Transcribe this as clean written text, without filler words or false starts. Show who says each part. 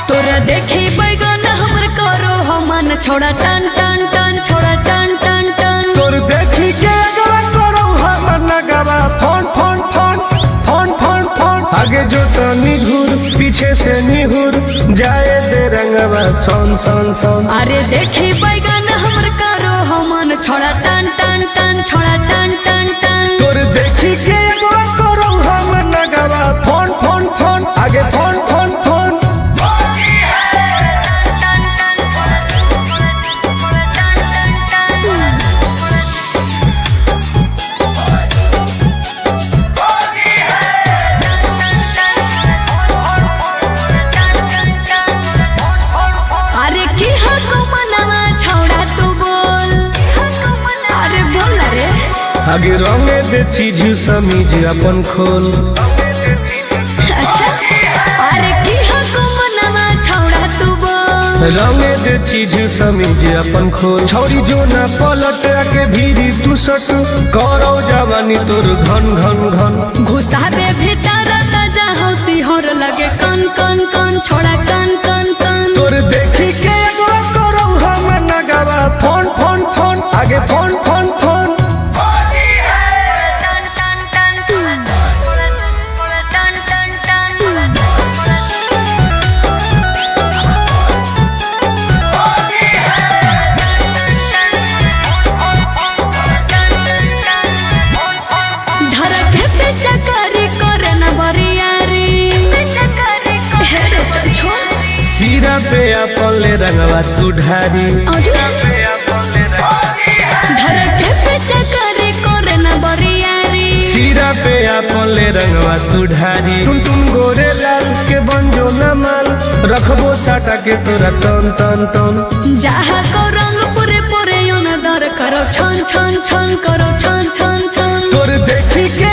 Speaker 1: तोरा देखी बैगन हमर करो हो मन छोड़ा टन टन टन छोड़ा टन टन टन
Speaker 2: तोर देखी के अगवा करो हमर नगवा phone phone phone phone phone phone आगे जो तनी घूर पीछे से निहुर जाए दे रंगवा सोन सोन सोन।
Speaker 1: अरे देखी बैगन हमर करो हो मन छोड़ा टन टन टन छोड़ा टन टन टन
Speaker 2: तोर देखी के अगवा करो हमर नगवा फोन फोन फोन आगे फोन फोन फोन।
Speaker 1: अरे की हको मनवा छोड़ा तू बोल अरे बोल ना रे
Speaker 2: आगे रंगे दे चीज समीज अपन खोल।
Speaker 1: अच्छा अरे की हको मनवा छोड़ा तू बोल
Speaker 2: रंगे दे चीज समीज अपन खोल। छौरी जो ना पलट के भीरी तू सट करो जवानी तोर घन घन घन
Speaker 1: घुसाबे भीतर ताजा हौसी होर लगे कन कन कन छोड़ा कन कन कन
Speaker 2: तोर देखी के एगो करो हमर नगवा फोन फोन फोन आगे फोन फोन फोन।
Speaker 1: धरके पे चकरी करे न बरियारी हे रे चल छोड़
Speaker 2: सीरा पे अपन ले रंगवा तू ढारी।
Speaker 1: धरके पे चकरी करे न बरियारी
Speaker 2: सीरा पे अपन ले रंगवा तू ढारी। तुम गोरे लाल के बंजो न माल रखबो साटा के तोरा तन तन तन
Speaker 1: जहा को रंग पूरे पूरे योन दर करो छन छन छन करो छन छन छन
Speaker 2: तोर देखी के